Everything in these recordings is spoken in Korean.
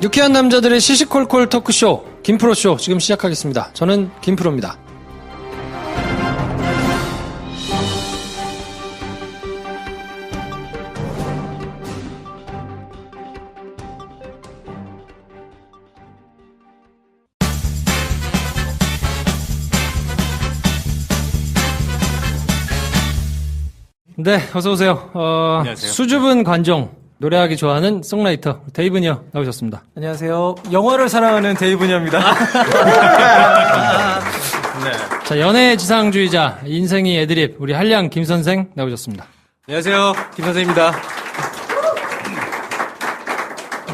유쾌한 남자들의 시시콜콜 토크쇼 김프로쇼 지금 시작하겠습니다. 저는 김프로입니다. 네, 어서오세요. 안녕하세요. 수줍은 관종, 노래하기 좋아하는 송라이터 데이브니어 나오셨습니다. 안녕하세요. 영화를 사랑하는 데이브니어입니다. 네. 자, 연애 지상주의자, 인생이 애드립, 우리 한량 김선생 나오셨습니다. 안녕하세요. 김선생입니다.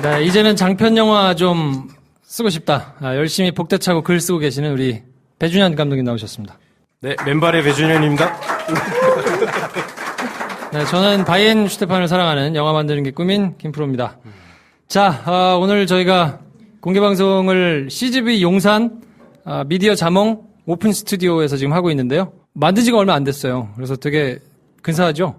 네, 이제는 장편 영화 좀 쓰고 싶다. 열심히 복대 차고 글 쓰고 계시는 우리 배준현 감독님 나오셨습니다. 네, 맨발의 배준현입니다. 네, 저는 바이엔 슈테판을 사랑하는 영화 만드는 게 꿈인 김프로입니다. 자, 오늘 저희가 공개방송을 CGV 용산 미디어 자몽 오픈 스튜디오에서 지금 하고 있는데요. 만든 지가 얼마 안 됐어요. 그래서 되게 근사하죠?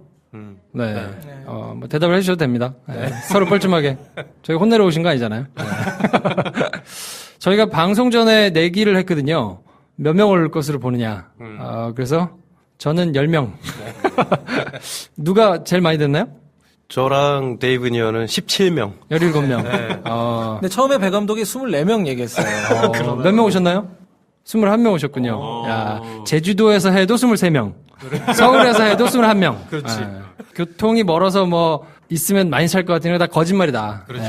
네. 뭐 대답을 해주셔도 됩니다. 네. 서로 뻘쭘하게. 저희 혼내러 오신 거 아니잖아요. 네. 저희가 방송 전에 내기를 했거든요. 몇 명 올 것으로 보느냐. 그래서 저는 10명. 누가 제일 많이 됐나요? 저랑 데이브니어는 17명. 17명. 네. 근데 처음에 배 감독이 24명 얘기했어요. 몇 명 오셨나요? 21명 오셨군요. 야, 제주도에서 해도 23명. 서울에서 해도 21명. 그렇지. 교통이 멀어서 뭐 있으면 많이 살 것 같은 거 다 거짓말이다. 그렇죠.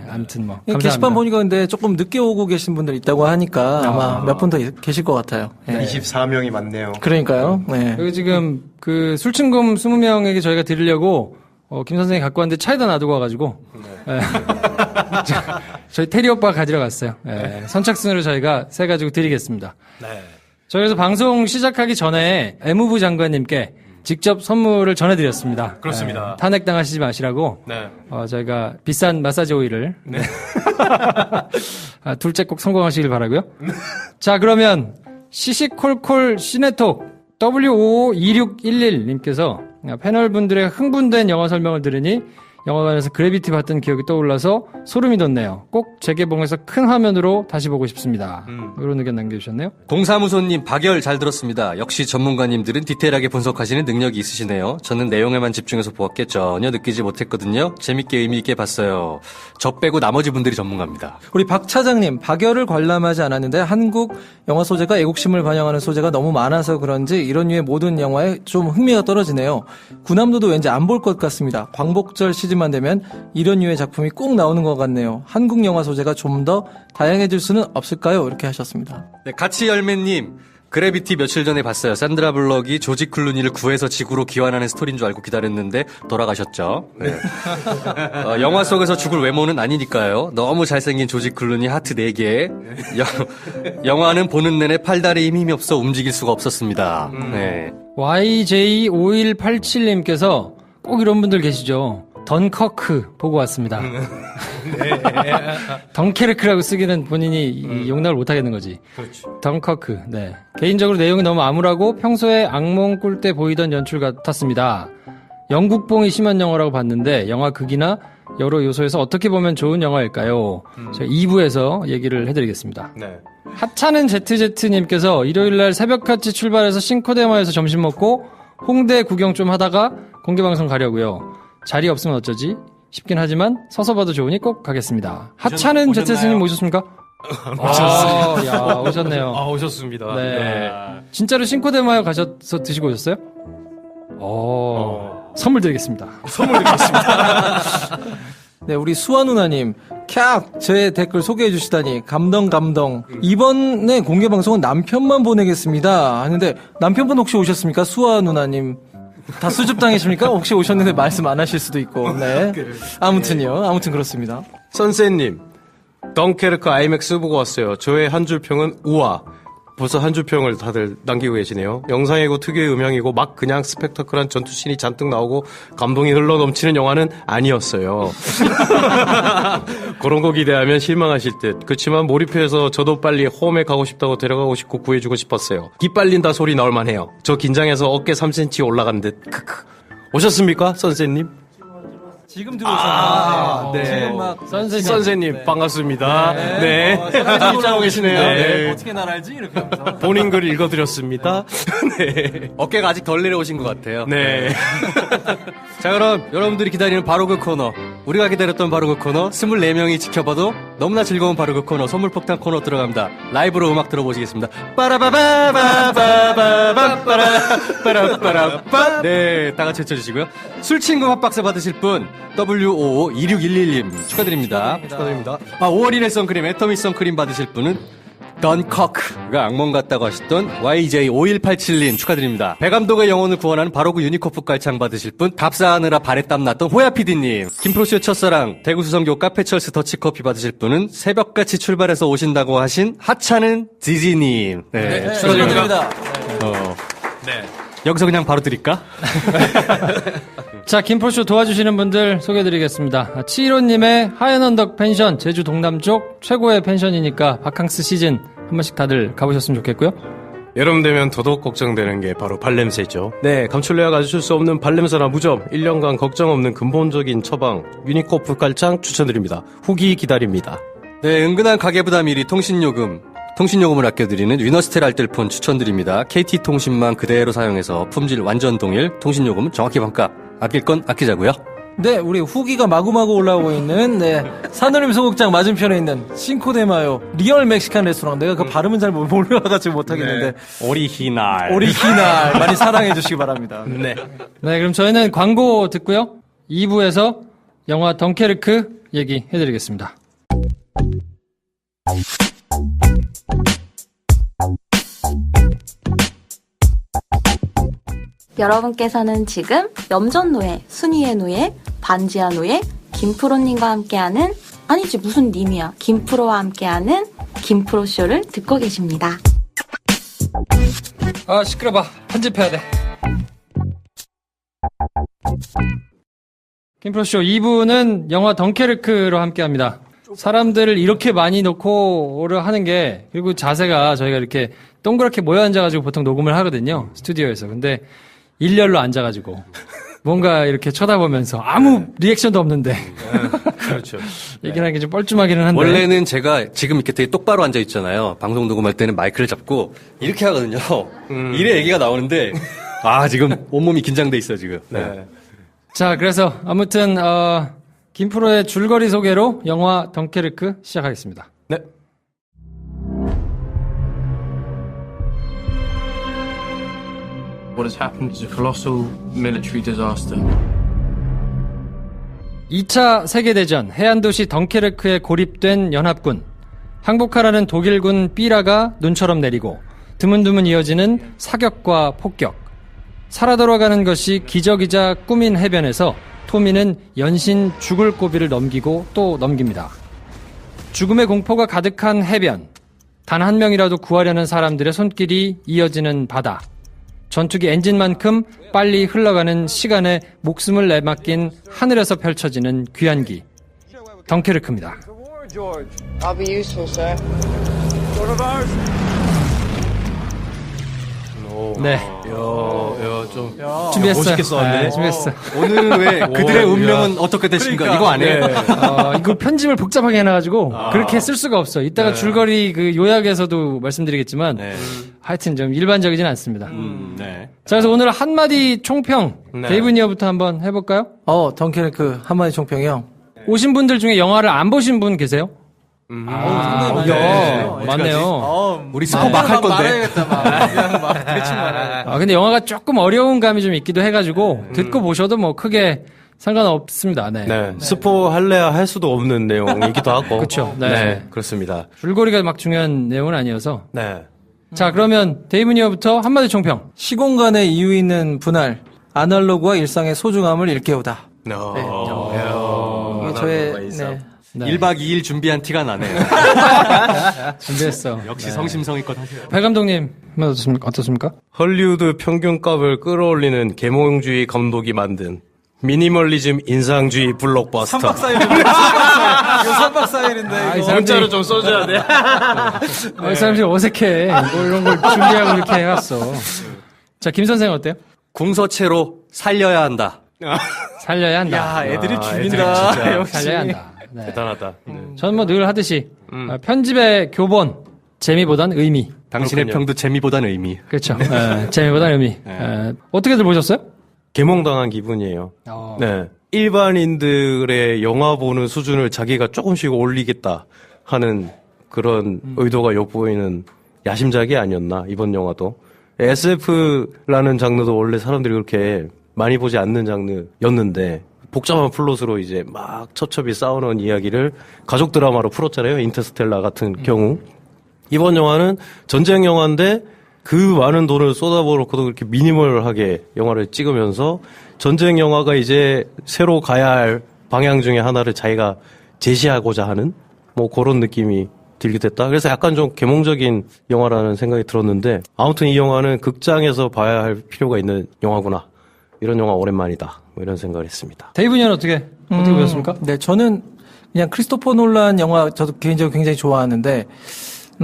아무튼 뭐 감사합니다. 게시판 보니까 근데 조금 늦게 오고 계신 분들 있다고 하니까 아마 몇 분 더 계실 것 같아요. 네. 24명이 많네요. 그러니까요. 네. 여기 지금 그 술친금 20명에게 저희가 드리려고 김 선생이 갖고 왔는데 차에다 놔두고 와가지고 네. 저희 테리 오빠 가지러 갔어요. 네. 선착순으로 저희가 세 가지고 드리겠습니다. 네. 저희에서 방송 시작하기 전에 애무부 장관님께 직접 선물을 전해드렸습니다. 그렇습니다. 탄핵당하시지 마시라고 네. 저희가 비싼 마사지 오일을 둘째 꼭 성공하시길 바라고요. 자, 그러면 시시콜콜 시네톡 W552611님께서 패널분들의 흥분된 영화 설명을 들으니 영화관에서 그래비티 봤던 기억이 떠올라서 소름이 돋네요. 꼭 재개봉해서 큰 화면으로 다시 보고 싶습니다. 이런 의견 남겨주셨네요. 동사무소님 박열 잘 들었습니다. 역시 전문가님들은 디테일하게 분석하시는 능력이 있으시네요. 저는 내용에만 집중해서 보았기에 전혀 느끼지 못했거든요. 재밌게 의미 있게 봤어요. 저 빼고 나머지 분들이 전문가입니다. 우리 박 차장님, 박열을 관람하지 않았는데 한국 영화 소재가 애국심을 반영하는 소재가 너무 많아서 그런지 이런 류의 모든 영화에 좀 흥미가 떨어지네요. 구남도도 왠지 안 볼 것 같습니다. 광복절 시즌만 되면 이런 류의 작품이 꼭 나오는 것 같네요. 한국 영화 소재가 좀 더 다양해질 수는 없을까요? 이렇게 하셨습니다. 네, 같이 열매님. 그래비티 며칠 전에 봤어요. 산드라 블럭이 조지 클루니를 구해서 지구로 귀환하는 스토리인 줄 알고 기다렸는데 돌아가셨죠. 네. 영화 속에서 죽을 외모는 아니니까요. 너무 잘생긴 조지 클루니 하트 4개. 영화는 보는 내내 팔다리에 힘이 없어 움직일 수가 없었습니다. 네. YJ5187님께서 꼭 이런 분들 계시죠. 던커크 보고 왔습니다. 덩케르크라고 쓰기는 본인이 이 용납을 못하겠는 거지. 그렇죠. 덩커크. 네. 개인적으로 내용이 너무 암울하고 평소에 악몽 꿀 때 보이던 연출 같았습니다. 영국봉이 심한 영화라고 봤는데 영화 극이나 여러 요소에서 어떻게 보면 좋은 영화일까요? 제가 2부에서 얘기를 해드리겠습니다. 네. 하찮은 ZZ님께서 일요일날 새벽같이 출발해서 싱코데마에서 점심 먹고 홍대 구경 좀 하다가 공개방송 가려고요. 자리 없으면 어쩌지? 싶긴 하지만 서서 봐도 좋으니 꼭 가겠습니다. 하찮은 ZZ님 오셨습니까? 오셨어요. 야, 오셨네요. 오셨습니다. 네. 진짜로 싱코데마에 가셔서 드시고 오셨어요? 선물 드리겠습니다. 선물 드리겠습니다. 네, 우리 수아 누나님, 캬! 제 댓글 소개해 주시다니, 감동. 이번에 공개방송은 남편만 보내겠습니다. 하는데, 남편분 혹시 오셨습니까? 수아 누나님. 다 수줍당이십니까? 혹시 오셨는데 말씀 안 하실 수도 있고, 네. 아무튼요. 아무튼 그렇습니다. 선생님, 덩케르크 아이맥스 보고 왔어요. 저의 한 줄 평은 우와. 벌써 한 줄 평을 다들 남기고 계시네요. 영상이고 특유의 음향이고 막 그냥 스펙터클한 전투씬이 잔뜩 나오고 감동이 흘러 넘치는 영화는 아니었어요. 그런 거 기대하면 실망하실 듯. 그렇지만 몰입해서 저도 빨리 홈에 가고 싶다고 데려가고 싶고 구해주고 싶었어요. 기빨린다 소리 나올 만해요. 저 긴장해서 어깨 3cm 올라간 듯. 크크. 오셨습니까, 선생님? 지금 들어오셨나요? 네. 지금 막 선생님 반갑습니다. 네. 입장하고 계시네요. 네. 어떻게 날 알지? 이렇게 하면서. 본인 글 읽어드렸습니다. 네. 어깨가 아직 덜 내려오신 것 같아요. 네. 자, 그럼 여러분들이 기다리는 바로 그 코너, 우리가 기다렸던 바로 그 코너, 24명이 지켜봐도 너무나 즐거운 바로 그 코너, 선물폭탄 코너 들어갑니다. 라이브로 음악 들어보시겠습니다. 빠라바바바바바바라바라바라바. 네, 다 같이 외쳐주시고요. 술친구 핫박스 받으실 분 WOO26111님 축하드립니다. 축하드립니다. 5월 1일 선크림, 애터미 선크림 받으실 분은 던커크가 악몽 같다고 하셨던 YJ5187님 축하드립니다. 배 감독의 영혼을 구원하는 바로 그 유니코프 깔창 받으실 분, 답사하느라 발에 땀 났던 호야 PD님, 김프로쇼의 첫사랑 대구 수성교 카페철스 더치커피 받으실 분은 새벽같이 출발해서 오신다고 하신 하찮은 지지님. 네, 축하드립니다. 네. 여기서 그냥 바로 드릴까? 자, 김프로쇼 도와주시는 분들 소개해드리겠습니다. 치히로님의 하얀 언덕 펜션, 제주 동남쪽 최고의 펜션이니까 바캉스 시즌 한 번씩 다들 가보셨으면 좋겠고요. 여름 되면 더더욱 걱정되는 게 바로 발냄새죠. 네, 감출래야 가질 수 없는 발냄새나 무좀, 1년간 걱정 없는 근본적인 처방, 유니코프 깔창 추천드립니다. 후기 기다립니다. 네, 은근한 가계부담 1위 통신요금을 아껴드리는 위너스텔 알뜰폰 추천드립니다. KT통신망 그대로 사용해서 품질 완전 동일, 통신요금은 정확히 반값. 아낄 건 아끼자고요. 네, 우리 후기가 마구마구 올라오고 있는 산울림 소극장 맞은편에 있는 싱코데마요 리얼 멕시칸 레스토랑. 내가 그 발음은 잘 몰라가지고 못하겠는데 오리지널. 오리지널 많이 사랑해 주시기 바랍니다. 네. 네, 그럼 저희는 광고 듣고요. 2부에서 영화 덩케르크 얘기해드리겠습니다. 여러분께서는 지금 염전노예, 순위의 노예, 반지하 노예, 김프로님과 함께하는, 아니지 무슨 님이야, 김프로와 함께하는 김프로쇼를 듣고 계십니다. 아, 시끄러봐. 편집해야 돼. 김프로쇼 2부는 영화 덩케르크로 함께합니다. 사람들을 이렇게 많이 놓고 하는 게, 그리고 자세가 저희가 이렇게 동그랗게 모여 앉아가지고 보통 녹음을 하거든요. 스튜디오에서. 근데 일렬로 앉아가지고 뭔가 이렇게 쳐다보면서 아무 리액션도 없는데 그렇죠. 얘기하는 게 좀 뻘쭘하기는 한데. 원래는 제가 지금 이렇게 되게 똑바로 앉아 있잖아요. 방송 녹음할 때는 마이크를 잡고 이렇게 하거든요. 이래 얘기가 나오는데 지금 온몸이 긴장돼 있어요 지금. 네. 자, 그래서 아무튼 김프로의 줄거리 소개로 영화 덩케르크 시작하겠습니다. 네. What has happened is a colossal military disaster. 2차 세계대전 해안도시 덩케르크에 고립된 연합군. 항복하라는 독일군 삐라가 눈처럼 내리고 드문드문 이어지는 사격과 폭격. 살아 돌아가는 것이 기적이자 꿈인 해변에서 토미는 연신 죽을 고비를 넘기고 또 넘깁니다. 죽음의 공포가 가득한 해변. 단 한 명이라도 구하려는 사람들의 손길이 이어지는 바다. 전투기 엔진만큼 빨리 흘러가는 시간에 목숨을 내맡긴 하늘에서 펼쳐지는 귀환기. 덩케르크입니다. I'll be useful, sir. 네. 좀 준비했어요. 멋있게 써왔네. 네, 준비했어. 오늘은 왜 그들의 운명은 어떻게 되신가 이거 아니에요? 이거 편집을 복잡하게 해놔가지고 그렇게 쓸 수가 없어. 이따가 줄거리 그 요약에서도 말씀드리겠지만 하여튼 좀 일반적이진 않습니다. 네. 자, 그래서 오늘 한마디 총평 네. 데이브 니어부터 한번 해볼까요? 덩케르크 한마디 총평이요. 오신 분들 중에 영화를 안 보신 분 계세요? 상당히 네. 맞네요. 우리 스포 막 할 건데. 말해야겠다, 그냥 막 대충 말해. 근데 영화가 조금 어려운 감이 좀 있기도 해가지고 듣고 보셔도 뭐 크게 상관없습니다. 네. 네. 스포 할래야 할 수도 없는 내용이기도 하고. 그쵸. 네. 네. 그렇습니다. 줄거리가 막 중요한 내용은 아니어서. 네. 자, 그러면 데이브 니어부터 한마디 총평. 시공간에 이유 있는 분할, 아날로그와 일상의 소중함을 일깨우다. 이게 저의 네. 1박 2일 준비한 티가 나네요. 준비했어. 역시 성심성의껏 하세요. 배 감독님, 어떻습니까? 헐리우드 평균값을 끌어올리는 계몽주의 감독이 만든 미니멀리즘 인상주의 블록버스터. 3박 4일인데. 이거 3박 4일인데. 이 사람들이, 문자로 좀 써줘야 돼. 이 사람들이 어색해. 뭐 이런 걸 준비하고 이렇게 해왔어. 자, 김 선생 어때요? 궁서체로 살려야 한다. 살려야 한다. 야, 애들이 애들이 죽인다. 진짜 역시. 살려야 한다. 네. 대단하다. 저는 뭐 늘 하듯이 편집의 교본, 재미보단 의미. 당신의 그렇군요. 평도 재미보단 의미. 그렇죠. 재미보단 의미. 어떻게들 보셨어요? 개몽당한 기분이에요. 어. 네. 일반인들의 영화 보는 수준을 자기가 조금씩 올리겠다 하는 그런 의도가 엿보이는 야심작이 아니었나, 이번 영화도. SF라는 장르도 원래 사람들이 그렇게 많이 보지 않는 장르였는데, 복잡한 플롯으로 이제 막 첩첩이 싸우는 이야기를 가족 드라마로 풀었잖아요. 인터스텔라 같은 경우. 이번 영화는 전쟁 영화인데 그 많은 돈을 쏟아부어놓고도 그렇게 미니멀하게 영화를 찍으면서 전쟁 영화가 이제 새로 가야 할 방향 중에 하나를 자기가 제시하고자 하는 뭐 그런 느낌이 들게 됐다. 그래서 약간 좀 계몽적인 영화라는 생각이 들었는데, 아무튼 이 영화는 극장에서 봐야 할 필요가 있는 영화구나. 이런 영화 오랜만이다. 뭐 이런 생각을 했습니다. 데이브니는 어떻게 보셨습니까? 네, 저는 그냥 크리스토퍼 놀란 영화 저도 개인적으로 굉장히 좋아하는데,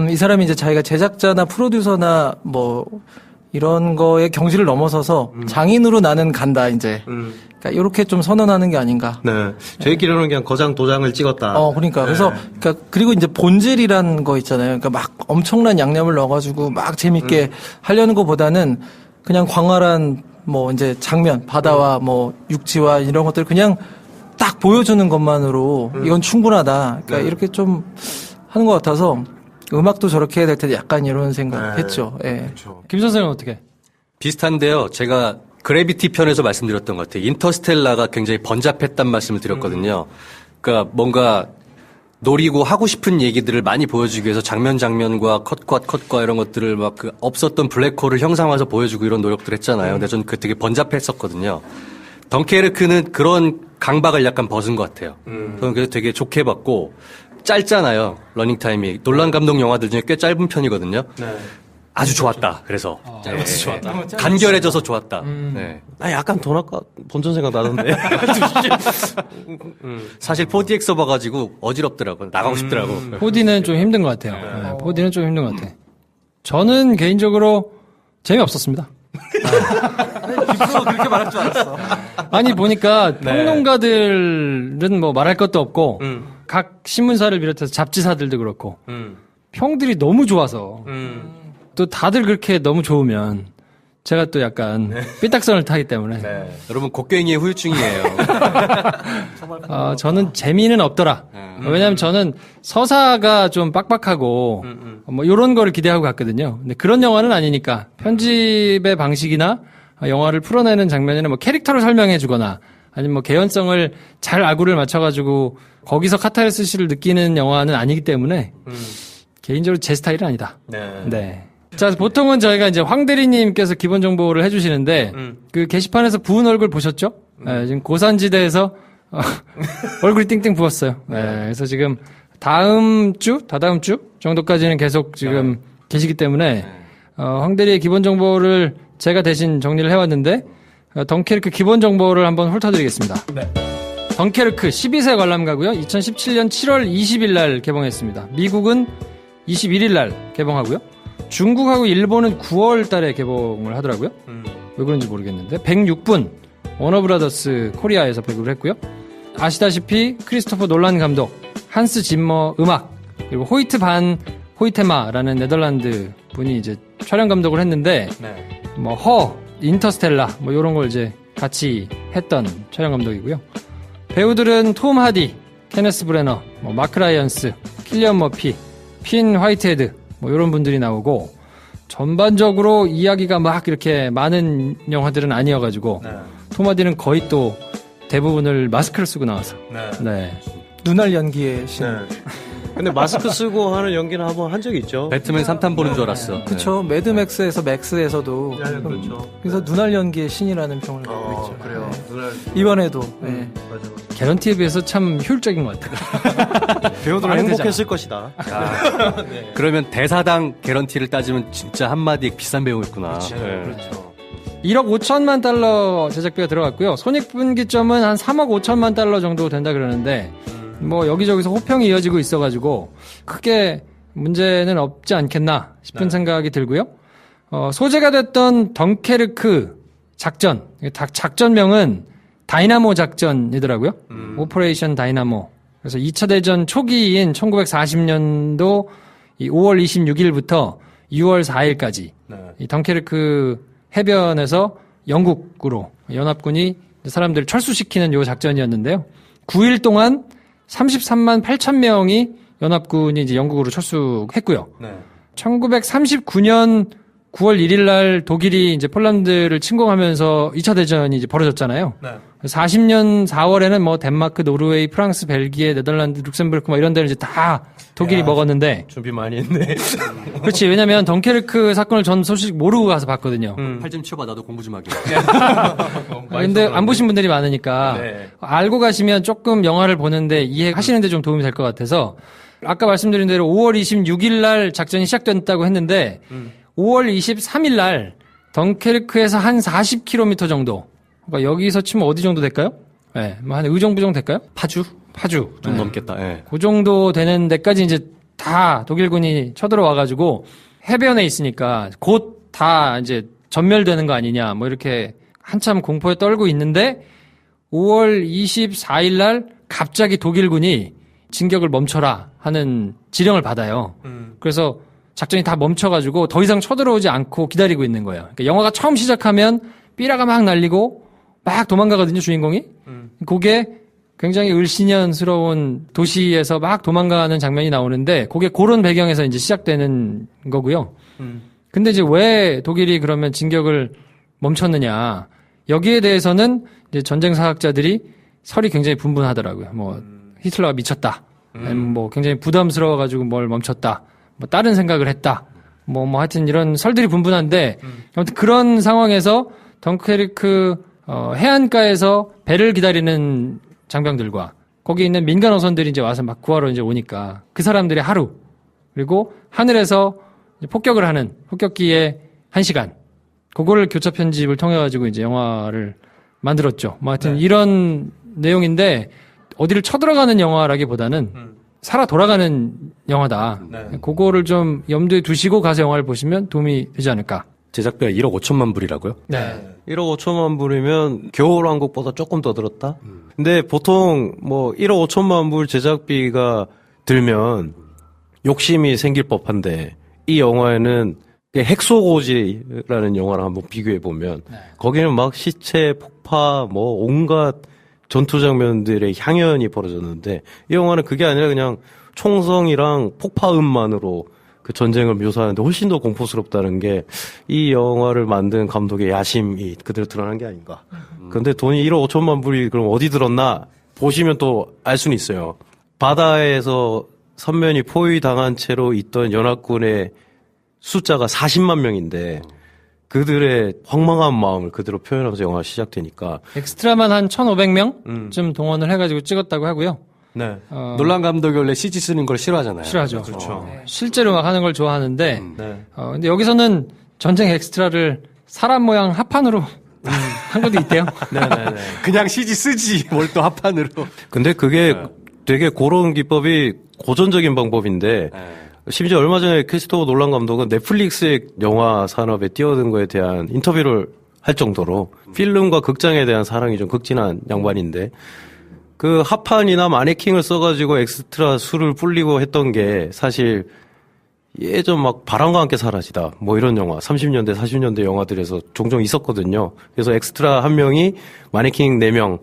이 사람이 이제 자기가 제작자나 프로듀서나 뭐 이런 거에 경지를 넘어서서 장인으로 나는 간다 이제. 그러니까 이렇게 좀 선언하는 게 아닌가. 네. 저희끼리는 그냥 거장 도장을 찍었다. 그러니까 그래서 그러니까 그리고 이제 본질이란 거 있잖아요. 그러니까 막 엄청난 양념을 넣어가지고 막 재밌게 하려는 것보다는 그냥 광활한 뭐 이제 장면, 바다와 뭐 육지와 이런 것들 그냥 딱 보여주는 것만으로 이건 충분하다. 그러니까 이렇게 좀 하는 것 같아서 음악도 저렇게 해야 될 텐데 약간 이런 생각했죠. 예. 김 선생은 어떻게? 비슷한데요. 제가 그래비티 편에서 말씀드렸던 것 같아요. 인터스텔라가 굉장히 번잡했단 말씀을 드렸거든요. 그러니까 뭔가 노리고 하고 싶은 얘기들을 많이 보여주기 위해서 장면과 컷과 이런 것들을 막 그 없었던 블랙홀을 형상화해서 보여주고 이런 노력들을 했잖아요. 근데 저는 그 되게 번잡했었거든요. 덩케르크는 그런 강박을 약간 벗은 것 같아요. 저는 그래서 되게 좋게 봤고, 짧잖아요. 러닝타임이. 놀란 감독 영화들 중에 꽤 짧은 편이거든요. 아주 좋았다. 그래서. 간결해져서 좋았다. 네. 나 약간 돈 아까 본전 생각 나던데. 사실 4DX 봐가지고 어지럽더라고요. 나가고 싶더라고. 4D는 좀 힘든 것 같아요. 네, 4D는 좀 힘든 것 같아요. 저는 개인적으로 재미없었습니다. 그렇게 말할 줄 알았어. 아니 보니까 평론가들은 뭐 말할 것도 없고 각 신문사를 비롯해서 잡지사들도 그렇고 평들이 너무 좋아서 또 다들 그렇게 너무 좋으면 제가 또 약간 삐딱선을 타기 때문에 여러분, 곡괭이의 후유증이에요. 저는 재미는 없더라. 왜냐하면 저는 서사가 좀 빡빡하고 뭐 이런 거를 기대하고 갔거든요. 근데 그런 영화는 아니니까 편집의 방식이나 영화를 풀어내는 장면이나 뭐 캐릭터를 설명해주거나 아니면 뭐 개연성을 잘 아구를 맞춰가지고 거기서 카타르시스를 느끼는 영화는 아니기 때문에 개인적으로 제 스타일은 아니다. 네. 자, 보통은 저희가 이제 황 대리님께서 기본 정보를 해주시는데 그 게시판에서 부은 얼굴 보셨죠? 네, 지금 고산지대에서 얼굴이 띵띵 부었어요. 네, 그래서 지금 다다음 주 정도까지는 계속 지금 계시기 때문에 황 대리의 기본 정보를 제가 대신 정리를 해왔는데 덩케르크 기본 정보를 한번 훑어드리겠습니다. 덩케르크 12세 관람가고요. 2017년 7월 20일 날 개봉했습니다. 미국은 21일 날 개봉하고요. 중국하고 일본은 9월 달에 개봉을 하더라고요. 왜 그런지 모르겠는데 106분 워너브라더스 코리아에서 배급을 했고요. 아시다시피 크리스토퍼 놀란 감독, 한스 짐머 음악, 그리고 호이트 반 호이테마라는 네덜란드 분이 이제 촬영 감독을 했는데 뭐 인터스텔라 뭐 이런 걸 이제 같이 했던 촬영 감독이고요. 배우들은 톰 하디, 케네스 브레너, 뭐 마크 라이언스, 킬리언 머피, 핀 화이트헤드 뭐 이런 분들이 나오고, 전반적으로 이야기가 막 이렇게 많은 영화들은 아니어가지고 톰 하디는 거의 또 대부분을 마스크를 쓰고 나와서 눈알 연기의 신. 근데 마스크 쓰고 하는 연기는 한번 한 적이 있죠. 배트맨 3탄 보는 줄 알았어. 그렇죠. 매드맥스에서 맥스에서도 그렇죠. 그래서 눈알 연기의 신이라는 평을 받고 있죠. 그래요. 이번에도 개런티에 비해서 참 효율적인 것 같아요. 배우들은 많이 행복했을 것이다. 그러면 대사당 개런티를 따지면 진짜 한마디에 비싼 배우였구나. 그렇죠. 1억 5천만 달러 제작비가 들어갔고요. 손익분기점은 한 3억 5천만 달러 정도 된다 그러는데 뭐 여기저기서 호평이 이어지고 있어가지고 크게 문제는 없지 않겠나 싶은 생각이 들고요. 소재가 됐던 덩케르크 작전명은 다이나모 작전이더라고요. 오퍼레이션 다이나모. 그래서 2차 대전 초기인 1940년도 5월 26일부터 6월 4일까지 이 덩케르크 해변에서 영국으로 연합군이 사람들을 철수시키는 요 작전이었는데요. 9일 동안 33만 8천 명이 연합군이 이제 영국으로 철수했고요. 1939년 9월 1일 날 독일이 이제 폴란드를 침공하면서 2차 대전이 이제 벌어졌잖아요. 40년 4월에는 뭐 덴마크, 노르웨이, 프랑스, 벨기에, 네덜란드, 룩셈부르크 뭐 이런 데를 이제 다 독일이 먹었는데. 준비 많이 했네. 그렇지. 왜냐면 덩케르크 사건을 전 소식 모르고 가서 봤거든요. 팔 좀 치워봐. 나도 공부 좀 하게. 근데 안 보신 분들이 많으니까 네. 알고 가시면 조금 영화를 보는데 이해하시는데 좀 도움이 될 것 같아서 아까 말씀드린 대로 5월 26일 날 작전이 시작됐다고 했는데 5월 23일 날 덩케르크에서 한 40km 정도. 그러니까 여기서 치면 어디 정도 될까요? 네, 뭐 한 의정부정 될까요? 파주. 좀 넘겠다. 예. 그 정도 되는 데까지 이제 다 독일군이 쳐들어와가지고 해변에 있으니까 곧 다 이제 전멸되는 거 아니냐, 뭐 이렇게 한참 공포에 떨고 있는데 5월 24일 날 갑자기 독일군이 진격을 멈춰라 하는 지령을 받아요. 그래서 작전이 다 멈춰가지고 더 이상 쳐들어오지 않고 기다리고 있는 거예요. 그러니까 영화가 처음 시작하면 삐라가 막 날리고 막 도망가거든요, 주인공이. 그게 굉장히 을씨년스러운 도시에서 막 도망가는 장면이 나오는데 그게 그런 배경에서 이제 시작되는 거고요. 근데 이제 왜 독일이 그러면 진격을 멈췄느냐. 여기에 대해서는 이제 전쟁 사학자들이 설이 굉장히 분분하더라고요. 뭐 히틀러가 미쳤다. 아니면 뭐 굉장히 부담스러워가지고 뭘 멈췄다. 뭐 다른 생각을 했다. 뭐 하여튼 이런 설들이 분분한데 아무튼 그런 상황에서 덩케르크 해안가에서 배를 기다리는 장병들과 거기 있는 민간 어선들이 이제 와서 막 구하러 이제 오니까 그 사람들의 하루 그리고 하늘에서 이제 폭격을 하는 폭격기의 1시간 그거를 교차 편집을 통해 가지고 이제 영화를 만들었죠. 뭐 하여튼 이런 내용인데 어디를 쳐들어가는 영화라기보다는 살아 돌아가는 영화다. 그거를 좀 염두에 두시고 가서 영화를 보시면 도움이 되지 않을까. 제작비가 1억 5천만 불이라고요? 네. 1억 5천만 불이면 겨울왕국보다 조금 더 들었다? 근데 보통 뭐 1억 5천만 불 제작비가 들면 욕심이 생길 법한데 이 영화에는 핵소고지라는 영화랑 한번 비교해보면 거기는 막 시체, 폭파, 뭐 온갖 전투 장면들의 향연이 벌어졌는데 이 영화는 그게 아니라 그냥 총성이랑 폭파음만으로 그 전쟁을 묘사하는데 훨씬 더 공포스럽다는 게 이 영화를 만든 감독의 야심이 그대로 드러난 게 아닌가. 그런데 돈이 1억 5천만 불이 그럼 어디 들었나 보시면 또 알 수는 있어요. 바다에서 선면이 포위당한 채로 있던 연합군의 숫자가 40만 명인데 그들의 황망한 마음을 그대로 표현하면서 영화가 시작되니까 엑스트라만 한 1,500명쯤 동원을 해가지고 찍었다고 하고요. 네. 놀란 감독이 원래 CG 쓰는 걸 싫어하잖아요. 싫어하죠. 그렇죠. 실제로 막 하는 걸 좋아하는데, 네. 근데 여기서는 전쟁 엑스트라를 사람 모양 합판으로 한 것도 있대요. 네네네. 그냥 CG 쓰지 뭘 또 합판으로. 근데 그게 되게 그런 기법이 고전적인 방법인데 심지어 얼마 전에 크리스토퍼 놀란 감독은 넷플릭스의 영화 산업에 뛰어든 거에 대한 인터뷰를 할 정도로 필름과 극장에 대한 사랑이 좀 극진한 양반인데 그 합판이나 마네킹을 써가지고 엑스트라 수를 불리고 했던 게 사실 예전 막 바람과 함께 사라지다 뭐 이런 영화 30년대 40년대 영화들에서 종종 있었거든요. 그래서 엑스트라 한 명이 마네킹 4명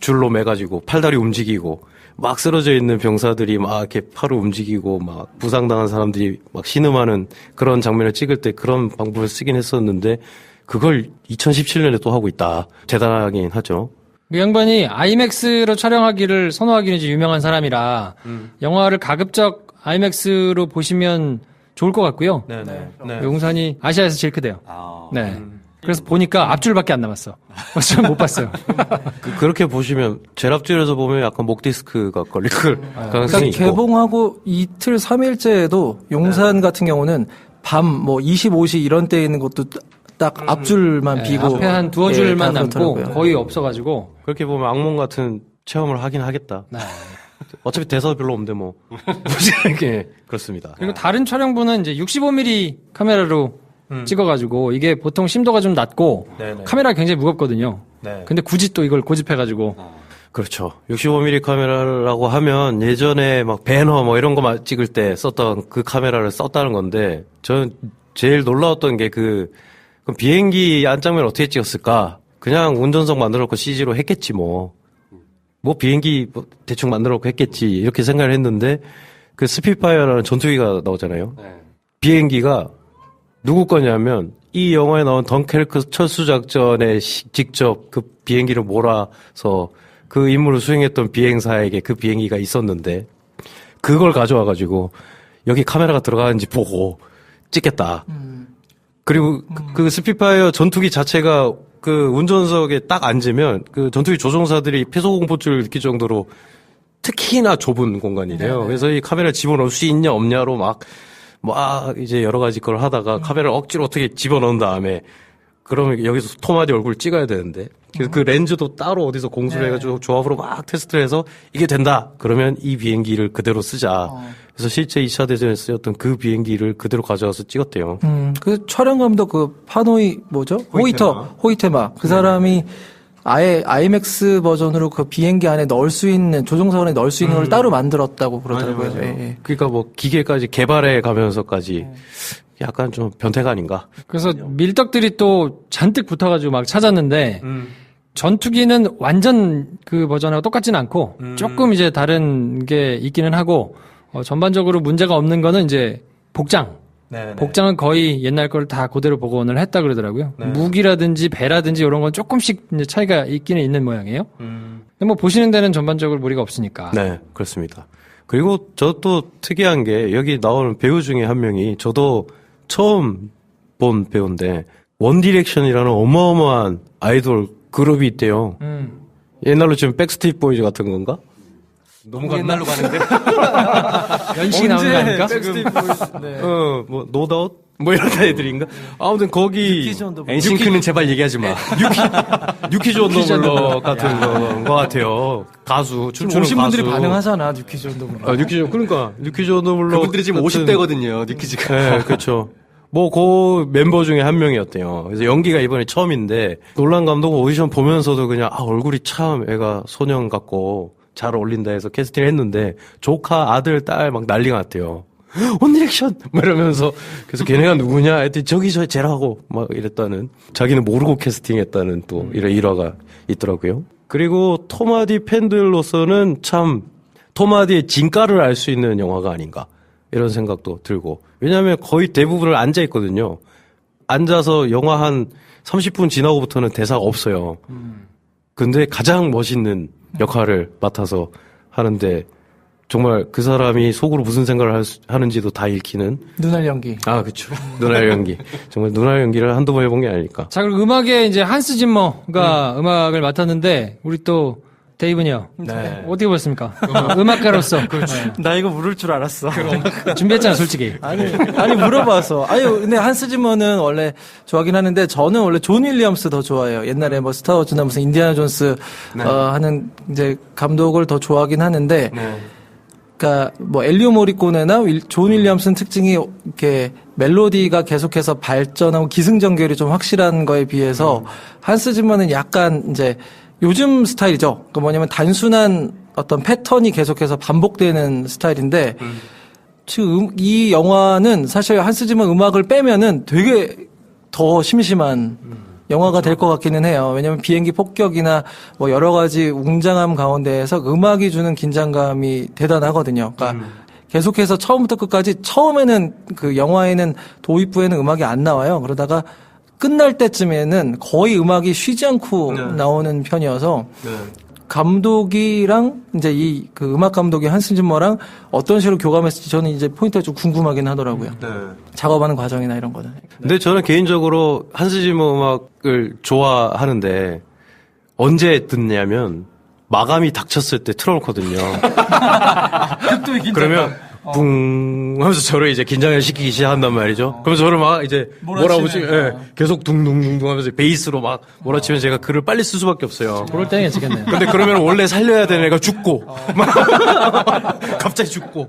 줄로 매가지고 팔다리 움직이고 막 쓰러져 있는 병사들이 막 이렇게 팔을 움직이고 막 부상당한 사람들이 막 신음하는 그런 장면을 찍을 때 그런 방법을 쓰긴 했었는데 그걸 2017년에 또 하고 있다. 대단하긴 하죠. 그 양반이 아이맥스로 촬영하기를 선호하기는 이제 유명한 사람이라 영화를 가급적 아이맥스로 보시면 좋을 것 같고요. 네네. 네. 용산이 아시아에서 제일 크대요. 네. 그래서 보니까 앞줄밖에 안 남았어. 저는 못 봤어요. 그렇게 보시면 제랍줄에서 보면 약간 목 디스크가 걸릴 가능성이 그러니까 있고. 개봉하고 이틀 3일째에도 용산 같은 경우는 밤 뭐 25시 이런 때 있는 것도 딱 앞줄만 비고 앞에 한 두어 줄만 다 남고 그렇더라고요. 거의 없어가지고. 그렇게 보면 악몽 같은 체험을 하긴 하겠다. 어차피 대사 별로 없는데 뭐. 이렇게 그렇습니다. 그리고 다른 촬영부는 이제 65mm 카메라로 찍어가지고 이게 보통 심도가 좀 낮고 네네. 카메라가 굉장히 무겁거든요. 네. 근데 굳이 또 이걸 고집해가지고 그렇죠. 65mm 카메라라고 하면 예전에 막 배너 뭐 이런 거 찍을 때 썼던 그 카메라를 썼다는 건데 저는 제일 놀라웠던 게 그럼 비행기 안장면 어떻게 찍었을까? 그냥 운전석 만들어 놓고 CG로 했겠지 뭐 비행기 뭐 대충 만들어 놓고 했겠지 이렇게 생각을 했는데 그 스피파이어라는 전투기가 나오잖아요. 비행기가 누구 거냐면 이 영화에 나온 덩케르크 철수작전에 직접 그 비행기를 몰아서 그 임무를 수행했던 비행사에게 그 비행기가 있었는데 그걸 가져와가지고 여기 카메라가 들어가는지 보고 찍겠다. 그리고 그 스피파이어 전투기 자체가 그 운전석에 딱 앉으면 그 전투기 조종사들이 폐소공포증을 느낄 정도로 특히나 좁은 공간이래요. 그래서 이 카메라 집어넣을 수 있냐 없냐로 막 이제 여러 가지 걸 하다가 카메라를 억지로 어떻게 집어넣은 다음에 그러면 여기서 토마디 얼굴 찍어야 되는데 그래서 그 렌즈도 따로 어디서 공수를 해가지고 조합으로 막 테스트를 해서 이게 된다. 그러면 이 비행기를 그대로 쓰자. 그래서 실제 2차 대전에 쓰였던 그 비행기를 그대로 가져와서 찍었대요. 그 촬영 감독 그 파노이 뭐죠? 호이테마. 그 사람이 아예 IMAX 버전으로 그 비행기 안에 넣을 수 있는 조종석 안에 넣을 수 있는 걸 따로 만들었다고 그러더라고요. 맞아요. 예. 그러니까 뭐 기계까지 개발해 가면서까지 약간 좀 변태가 아닌가? 그래서 밀떡들이 또 잔뜩 붙어가지고 막 찾았는데 전투기는 완전 그 버전하고 똑같지는 않고 조금 이제 다른 게 있기는 하고 전반적으로 문제가 없는 거는 이제 복장. 복장은 거의 옛날 걸 다 그대로 복원을 했다 그러더라고요. 무기라든지 배라든지 이런 건 조금씩 이제 차이가 있기는 있는 모양이에요. 근데 뭐 보시는 데는 전반적으로 무리가 없으니까. 네, 그렇습니다. 그리고 저 또 특이한 게 여기 나오는 배우 중에 한 명이 저도 처음 본 배우인데 원디렉션이라는 어마어마한 아이돌 그룹이 있대요. 옛날로 지금 백스트리트 보이즈 같은 건가? 너무 옛날로 가는데. 연식이 나오는 거 아닙니까? 백스트리트 보이즈. 뭐 노다웃 뭐 이런 애들인가? 아무튼 거기 엔싱크는 제발 얘기하지 마. 뉴키즈 온 더 블럭 같은 거 같아요. 가수 춤추는 오신 분들이 가수. 반응하잖아 뉴키즈 온더 블럭. 뉴키즈 온 더 블럭. 그분들이 지금 같은- 50대거든요, 니키즈가. 네, 그렇죠. 뭐, 그 멤버 중에 한 명이었대요. 그래서 연기가 이번에 처음인데, 놀란 감독은 오디션 보면서도 그냥, 얼굴이 참 애가 소년 같고, 잘 어울린다 해서 캐스팅을 했는데, 조카, 아들, 딸 막 난리가 났대요. 원디렉션! 막 이러면서, 그래서 걔네가 누구냐? 했더니 저기 쟤라고, 막 이랬다는, 자기는 모르고 캐스팅했다는 또, 이런 일화가 있더라고요. 그리고 토마디 팬들로서는 참, 토마디의 진가를 알 수 있는 영화가 아닌가. 이런 생각도 들고. 왜냐하면 거의 대부분을 앉아있거든요. 앉아서 영화 한 30분 지나고부터는 대사가 없어요. 근데 가장 멋있는 역할을 맡아서 하는데 정말 그 사람이 속으로 무슨 생각을 하는지도 다 읽히는. 눈알 연기. 그쵸. 눈알 연기. 정말 눈알 연기를 한두 번 해본 게 아니니까. 자, 그리고 음악에 이제 한스 짐머가 음악을 맡았는데 우리 또 데이브는요. 네. 어떻게 보셨습니까? 음악가로서 나 이거 물을 줄 알았어. 준비했잖아, 솔직히. 아니 물어봐서. 근데 한스 지머는 원래 좋아하긴 하는데 저는 원래 존 윌리엄스 더 좋아해요. 옛날에 뭐 스타워즈나 무슨 인디아나 존스 하는 이제 감독을 더 좋아하긴 하는데. 그러니까 뭐 엘리오 모리코네나 존 윌리엄스는 특징이 이렇게 멜로디가 계속해서 발전하고 기승전결이 좀 확실한 거에 비해서 한스 지머는 약간 이제 요즘 스타일이죠. 그 뭐냐면 단순한 어떤 패턴이 계속해서 반복되는 스타일인데 지금 이 영화는 사실 한스 지머 음악을 빼면은 되게 더 심심한 영화가 될 것 같기는 해요. 왜냐하면 비행기 폭격이나 뭐 여러 가지 웅장함 가운데에서 음악이 주는 긴장감이 대단하거든요. 그러니까 계속해서 처음부터 끝까지 처음에는 그 영화에는 도입부에는 음악이 안 나와요. 그러다가 끝날 때쯤에는 거의 음악이 쉬지 않고 나오는 편이어서 감독이랑 이제 이 그 음악 감독이 한스 짐머랑 어떤 식으로 교감했을지 저는 이제 포인트가 좀 궁금하긴 하더라고요. 작업하는 과정이나 이런 거는. 근데 저는 개인적으로 한스 지머 음악을 좋아하는데 언제 듣냐면 마감이 닥쳤을 때 틀어놓거든요. 그러면 붕 하면서 저를 이제 긴장을 시키기 시작한단 말이죠. 그러면 저를 막 이제 몰아붙이면 계속 둥둥둥둥 하면서 베이스로 막 몰아치면 제가 글을 빨리 쓸 수밖에 없어요. 그럴 때는 괜찮겠네요. 근데 그러면 원래 살려야 되는 애가 죽고 막 갑자기 죽고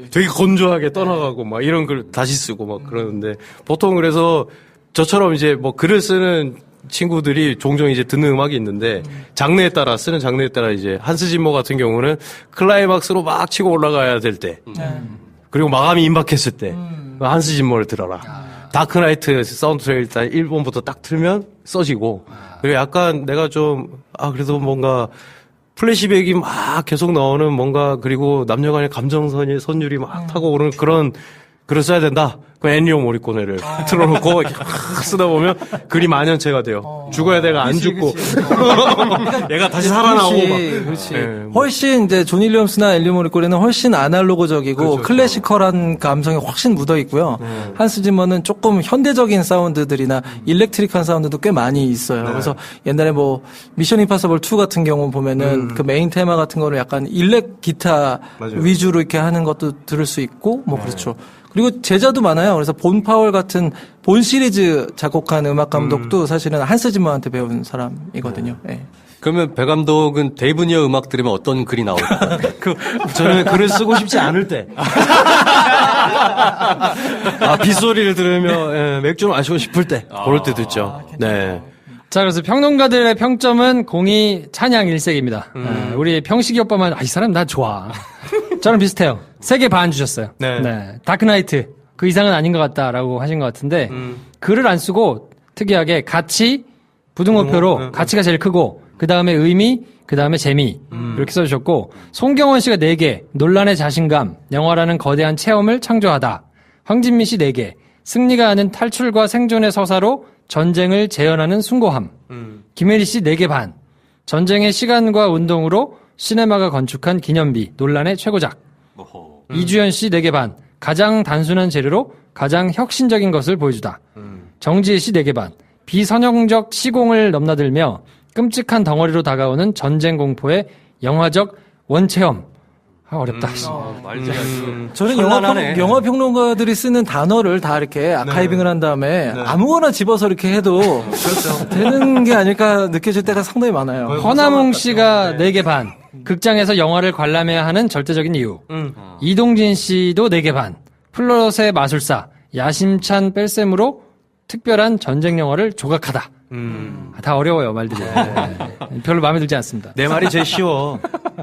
되게 건조하게 떠나가고 막 이런 글 다시 쓰고 막 그러는데 보통 그래서 저처럼 이제 뭐 글을 쓰는 친구들이 종종 이제 듣는 음악이 있는데 장르에 따라 쓰는 장르에 따라 이제 한스 짐머 같은 경우는 클라이막스로 막 치고 올라가야 될 때, 그리고 마감이 임박했을 때 한스 짐머를 들어라. 다크나이트 사운드트랙 일단 1번부터 딱 틀면 써지고, 그리고 약간 내가 좀 그래도 뭔가 플래시백이 막 계속 나오는 뭔가, 그리고 남녀간의 감정선이 선율이 막 타고 오르는 그런 써야 된다. 그 엔니오 모리코네를 틀어놓고 이렇게 막 쓰다 보면 글이 만연체가 돼요. 죽어야 돼가 안 죽고 얘가 다시 살아나오고 막. 그렇지. 네. 훨씬 이제 존 윌리엄스나 엘리 모리코네는 훨씬 아날로그적이고 그렇죠. 클래시컬한 감성이 훨씬 묻어 있고요. 한스 짐머는 조금 현대적인 사운드들이나 일렉트릭한 사운드도 꽤 많이 있어요. 그래서 옛날에 뭐 미션 임파서블 2 같은 경우 보면은 그 메인 테마 같은 거를 약간 일렉 기타 맞아요. 위주로 이렇게 하는 것도 들을 수 있고 뭐 그렇죠. 그리고 제자도 많아요. 그래서 본 파월 같은 본 시리즈 작곡한 음악 감독도 사실은 한스 짐머한테 배운 사람이거든요. 예. 그러면 배 감독은 데이브 니어 음악 들으면 어떤 글이 나올까요? 저는 글을 쓰고 싶지 않을 때. 빗소리를 들으며 맥주 마시고 싶을 때. 그럴 때도 있죠. 네. 자, 그래서 평론가들의 평점은 공이 찬양 일색입니다. 우리 평식이 오빠만, 이 사람 나 좋아. 저는 비슷해요. 3개 반 주셨어요. 네. 다크나이트. 그 이상은 아닌 것 같다라고 하신 것 같은데, 글을 안 쓰고 특이하게 가치, 부등호표로 가치가 제일 크고, 그 다음에 의미, 그 다음에 재미. 이렇게 써주셨고, 송경원 씨가 4개, 논란의 자신감, 영화라는 거대한 체험을 창조하다. 황진미 씨 4개, 승리가 아는 탈출과 생존의 서사로 전쟁을 재현하는 숭고함. 김혜리 씨 4개 반. 전쟁의 시간과 운동으로 시네마가 건축한 기념비, 논란의 최고작. 이주연 씨 4개 반. 가장 단순한 재료로 가장 혁신적인 것을 보여주다. 정지혜 씨 4개 반. 비선형적 시공을 넘나들며 끔찍한 덩어리로 다가오는 전쟁 공포의 영화적 원체험. 어렵다. 저는 혼란하네. 영화 평론가들이 쓰는 단어를 다 이렇게 아카이빙을 한 다음에 아무거나 집어서 이렇게 해도 되는 게 아닐까 느껴질 때가 상당히 많아요. 허나몽 씨가 4개 반. 극장에서 영화를 관람해야 하는 절대적인 이유. 이동진 씨도 4개 반. 플롯의 마술사. 야심찬 뺄셈으로 특별한 전쟁 영화를 조각하다. 다 어려워요, 말들이. 별로 마음에 들지 않습니다. 내 말이 제일 쉬워.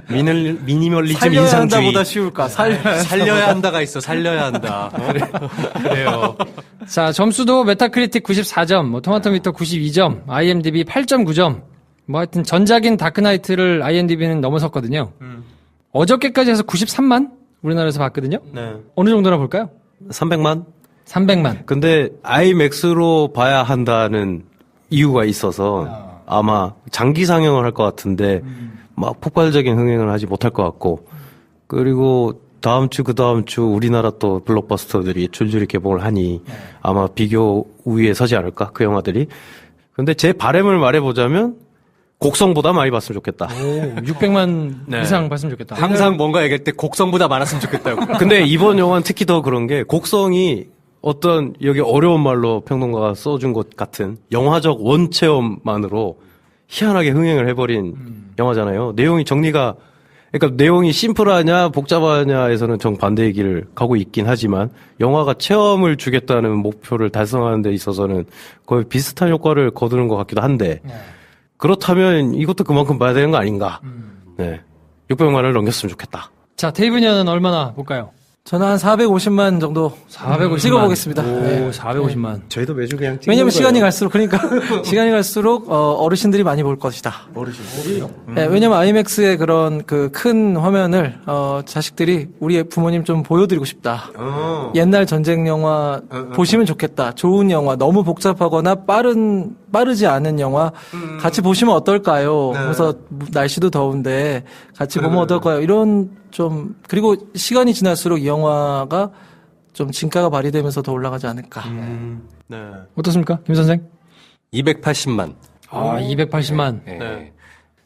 미니멀리즘 살려야 인상주의. 한다보다 쉬울까? 살려야 한다가 있어. 살려야 한다. 그래요. 자, 점수도 메타크리틱 94점, 뭐 토마토미터 92점, IMDb 8.9점. 뭐 하여튼 전작인 다크나이트를 IMDb는 넘어섰거든요. 어저께까지 해서 93만 우리나라에서 봤거든요. 네. 어느 정도나 볼까요? 300만? 300만. 근데 아이맥스로 봐야 한다는 이유가 있어서 아마 장기 상영을 할 것 같은데 막 폭발적인 흥행을 하지 못할 것 같고, 그리고 다음 주 그 다음 주 우리나라 또 블록버스터들이 줄줄이 개봉을 하니 아마 비교 우위에 서지 않을까, 그 영화들이. 근데 제 바람을 말해보자면 곡성보다 많이 봤으면 좋겠다. 600만 이상 봤으면 좋겠다. 항상 뭔가 얘기할 때 곡성보다 많았으면 좋겠다고. 근데 이번 영화는 특히 더 그런 게 곡성이 어떤 여기 어려운 말로 평론가가 써준 것 같은 영화적 원체험만으로 희한하게 흥행을 해버린 영화잖아요. 내용이 정리가, 그러니까 내용이 심플하냐 복잡하냐에서는 정반대의 길을 가고 있긴 하지만 영화가 체험을 주겠다는 목표를 달성하는 데 있어서는 거의 비슷한 효과를 거두는 것 같기도 한데, 그렇다면 이것도 그만큼 봐야 되는 거 아닌가. 네. 600만을 넘겼으면 좋겠다. 자, 테이블년은 얼마나 볼까요? 저는 한 450만 정도 450만. 찍어보겠습니다. 오, 네. 450만. 저희도 매주 그냥 왜냐면 시간이 갈수록, 그러니까 시간이 갈수록 어르신들이 많이 볼 것이다. 어르신들이요? 네, 왜냐면 아이맥스의 그런 그 큰 화면을 자식들이 우리 부모님 좀 보여드리고 싶다. 옛날 전쟁 영화 보시면 좋겠다. 좋은 영화, 너무 복잡하거나 빠르지 않은 영화 같이 보시면 어떨까요? 그래서 날씨도 더운데 같이 보면 어떨까요? 이런 좀, 그리고 시간이 지날수록 이 영화가 좀 진가가 발휘되면서 더 올라가지 않을까. 네. 어떻습니까? 김 선생? 280만. 280만. 네.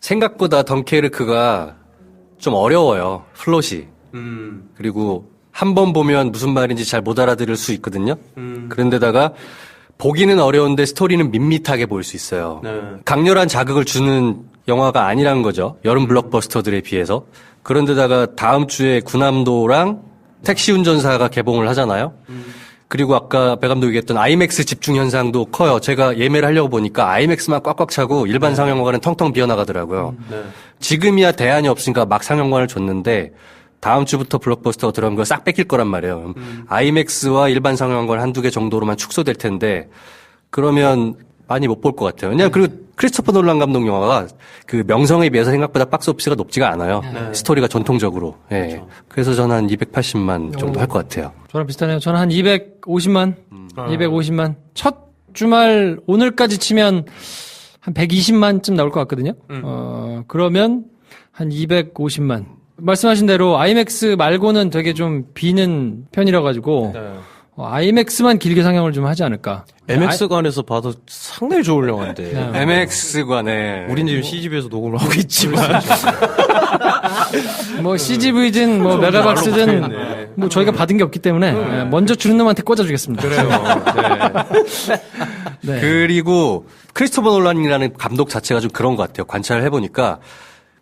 생각보다 덩케르크가 좀 어려워요. 플롯이. 그리고 한 번 보면 무슨 말인지 잘 못 알아들을 수 있거든요. 그런데다가 보기는 어려운데 스토리는 밋밋하게 볼 수 있어요. 강렬한 자극을 주는 영화가 아니라는 거죠. 여름 블록버스터들에 비해서. 그런데다가 다음 주에 군함도랑 택시 운전사가 개봉을 하잖아요. 그리고 아까 배 감독이 얘기했던 아이맥스 집중 현상도 커요. 제가 예매를 하려고 보니까 아이맥스만 꽉꽉 차고 일반 상영관은 텅텅 비어나가더라고요. 지금이야 대안이 없으니까 막 상영관을 줬는데 다음 주부터 블록버스터가 들어오면 그거 싹 뺏길 거란 말이에요. 아이맥스와 일반 상영관 한두 개 정도로만 축소될 텐데 그러면 많이 못 볼 것 같아요. 왜냐면 그리고 크리스토퍼 놀란 감독 영화가 그 명성에 비해서 생각보다 박스 오피스가 높지가 않아요. 스토리가 전통적으로. 예. 그래서 저는 한 280만 정도 할 것 같아요. 저랑 비슷하네요. 저는 한 250만, 250만. 첫 주말 오늘까지 치면 한 120만쯤 나올 것 같거든요. 그러면 한 250만. 말씀하신 대로 아이맥스 말고는 되게 좀 비는 편이라 가지고 아이맥스만 길게 상영을 좀 하지 않을까. MX관에서 봐도 상당히 좋은 영화인데. 네. MX관에 우린 지금 CGV에서 녹음을 하고 있지만. 뭐 CGV든 뭐 메가박스든 뭐 저희가 받은 게 없기 때문에 먼저 주는 놈한테 꽂아주겠습니다. 그래요. 네. 그리고 크리스토퍼 놀란이라는 감독 자체가 좀 그런 것 같아요. 관찰을 해보니까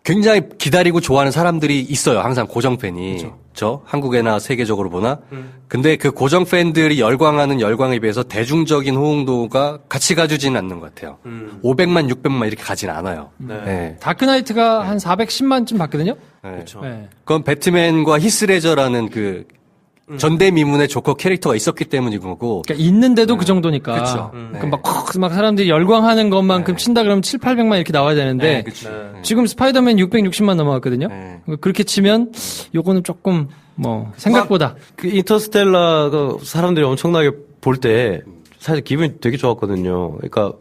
굉장히 기다리고 좋아하는 사람들이 있어요. 항상 고정 팬이. 저 한국에나 세계적으로 보나. 근데 그 고정 팬들이 열광하는 열광에 비해서 대중적인 호응도가 같이 가주지는 않는 것 같아요. 500만, 600만 이렇게 가진 않아요. 네. 다크나이트가 한 410만쯤 받거든요. 네. 네. 그건 배트맨과 히스레저라는 그 전대미문의 조커 캐릭터가 있었기 때문인 거고. 그러니까 있는데도 그 정도니까. 그쵸. 그러니까 막 사람들이 열광하는 것만큼 친다 그러면 7, 800만 이렇게 나와야 되는데 지금 스파이더맨 660만 넘어갔거든요. 그렇게 치면 요거는 조금 뭐 생각보다 그 인터스텔라가 사람들이 엄청나게 볼 때 사실 기분이 되게 좋았거든요. 그러니까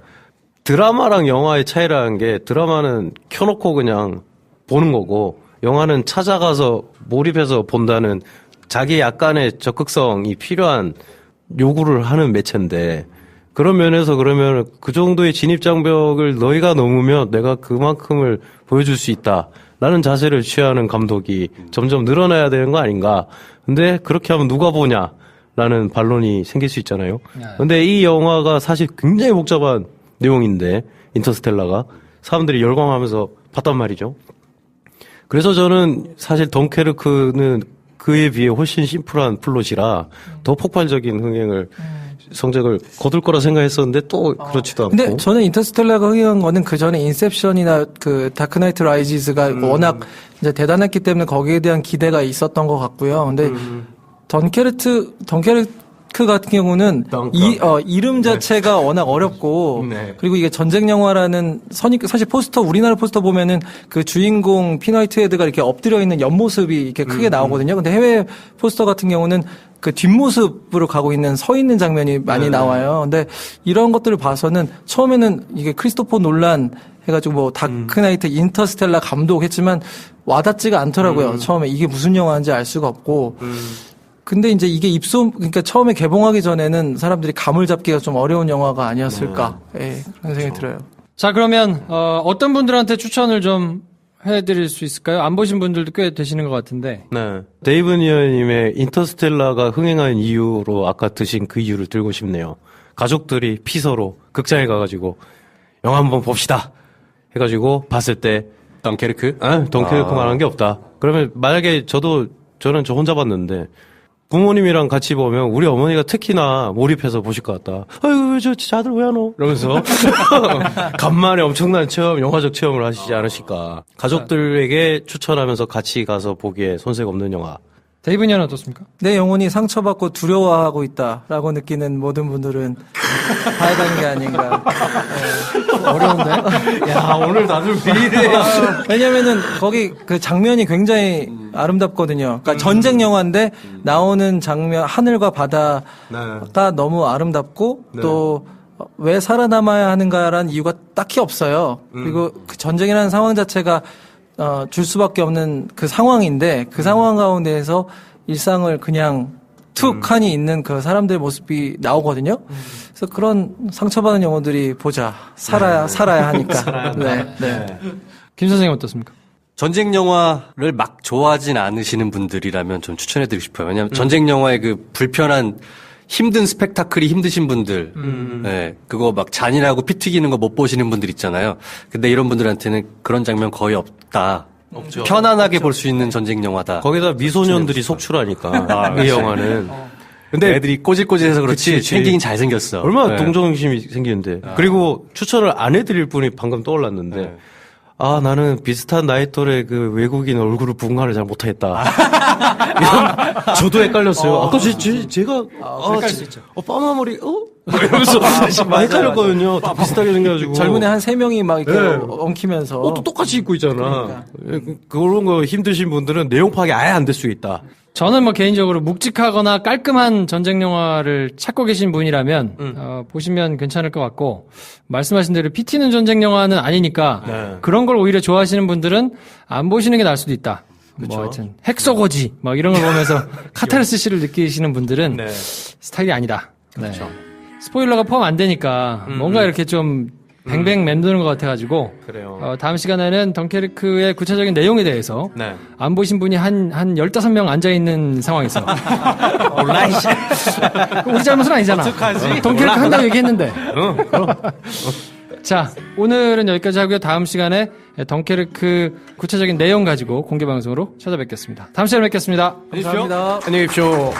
드라마랑 영화의 차이라는 게 드라마는 켜놓고 그냥 보는 거고 영화는 찾아가서 몰입해서 본다는 자기 약간의 적극성이 필요한 요구를 하는 매체인데 그런 면에서 그러면 그 정도의 진입장벽을 너희가 넘으면 내가 그만큼을 보여줄 수 있다라는 자세를 취하는 감독이 점점 늘어나야 되는 거 아닌가. 근데 그렇게 하면 누가 보냐라는 반론이 생길 수 있잖아요. 근데 이 영화가 사실 굉장히 복잡한 내용인데 인터스텔라가 사람들이 열광하면서 봤단 말이죠. 그래서 저는 사실 덩케르크는 그에 비해 훨씬 심플한 플롯이라 더 폭발적인 성적을 거둘 거라 생각했었는데 또 그렇지도 않고. 근데 저는 인터스텔라가 흥행한 거는 그 전에 인셉션이나 그 다크나이트 라이지스가 워낙 이제 대단했기 때문에 거기에 대한 기대가 있었던 것 같고요. 근데 덩케르크 같은 경우는 이름 자체가 워낙 어렵고 그리고 이게 전쟁 영화라는 사실 포스터 우리나라 포스터 보면은 그 주인공 피나이트헤드가 이렇게 엎드려 있는 옆모습이 이렇게 크게 나오거든요. 근데 해외 포스터 같은 경우는 그 뒷모습으로 가고 있는 서 있는 장면이 많이 나와요. 근데 이런 것들을 봐서는 처음에는 이게 크리스토퍼 놀란 해가지고 뭐 다크나이트 인터스텔라 감독했지만 와닿지가 않더라고요. 처음에 이게 무슨 영화인지 알 수가 없고. 근데 이제 이게 그러니까 처음에 개봉하기 전에는 사람들이 감을 잡기가 좀 어려운 영화가 아니었을까. 예, 그런 생각이 들어요. 자, 그러면 어떤 분들한테 추천을 좀 해드릴 수 있을까요? 안 보신 분들도 꽤 되시는 것 같은데. 네. 데이브 니어님의 인터스텔라가 흥행한 이유로 아까 드신 그 이유를 들고 싶네요. 가족들이 피서로 극장에 가가지고 영화 한번 봅시다 해가지고 봤을 때 덩케르크만 한 게 없다. 그러면 만약에 저는 저 혼자 봤는데 부모님이랑 같이 보면 우리 어머니가 특히나 몰입해서 보실 것 같다. 아유, 저 아들 왜 안 오? 이러면서 간만에 엄청난 영화적 체험을 하시지 않으실까. 가족들에게 추천하면서 같이 가서 보기에 손색 없는 영화. 데이브니언은 어떻습니까? 내 영혼이 상처받고 두려워하고 있다라고 느끼는 모든 분들은 봐야 되는 게 아닌가. 어려운데? 야, 오늘 다들 왜 이래? 왜냐면은 거기 그 장면이 굉장히 아름답거든요. 그러니까 전쟁 영화인데 나오는 장면, 하늘과 바다가 너무 아름답고 또 왜 살아남아야 하는가라는 이유가 딱히 없어요. 그리고 그 전쟁이라는 상황 자체가 줄 수밖에 없는 그 상황인데 그 상황 가운데에서 일상을 그냥 툭하니 있는 그 사람들의 모습이 나오거든요. 그래서 그런 상처받은 영혼들이 살아야 하니까. 네. 김 선생님 어떻습니까? 전쟁 영화를 막 좋아하진 않으시는 분들이라면 좀 추천해드리고 싶어요. 왜냐하면 전쟁 영화의 그 불편한 힘든 스펙타클이 힘드신 분들, 네, 그거 막 잔인하고 피 튀기는 거 못 보시는 분들 있잖아요. 근데 이런 분들한테는 그런 장면 거의 없다. 편안하게 볼 수 있는 전쟁 영화다. 거기다 미소년들이 속출하니까 이 영화는 근데 애들이 꼬질꼬질해서 그렇지 그치. 생기긴 잘생겼어. 얼마나 네. 동정심이 생기는데. 그리고 추천을 안 해드릴 분이 방금 떠올랐는데. 네. 아, 나는 비슷한 나이 또래 그 외국인 얼굴을 분간을 잘 못하겠다. 저도 헷갈렸어요. 아까 제가. 헷갈릴 수 있죠. 빠마 머리, 이러면서 많이 헷갈렸거든요. 다 비슷하게 생겨가지고. 젊은 애 한 3명이 막 이렇게 네. 엉키면서. 옷도 똑같이 입고 있잖아. 그런 거 힘드신 분들은 내용 파악이 아예 안 될 수 있다. 저는 뭐 개인적으로 묵직하거나 깔끔한 전쟁 영화를 찾고 계신 분이라면 보시면 괜찮을 것 같고 말씀하신 대로 피 튀는 전쟁 영화는 아니니까 그런 걸 오히려 좋아하시는 분들은 안 보시는 게 나을 수도 있다. 뭐 하여튼 핵서고지 막 이런 걸 보면서 카타르시스를 느끼시는 분들은 스타일이 아니다. 네. 스포일러가 포함 안 되니까 뭔가 이렇게 좀 뱅뱅 맴도는 것 같아가지고 그래요. 다음 시간에는 덩케르크의 구체적인 내용에 대해서 네. 안 보신 분이 한 15명 앉아있는 상황에서 온라인 씨. 우리 잘못은 아니잖아. 덩케르크 한다고 얘기했는데. 자, 오늘은 여기까지 하고요. 다음 시간에 덩케르크 구체적인 내용 가지고 공개방송으로 찾아뵙겠습니다. 다음 시간에 뵙겠습니다. 감사합니다. 안녕히 계십시오.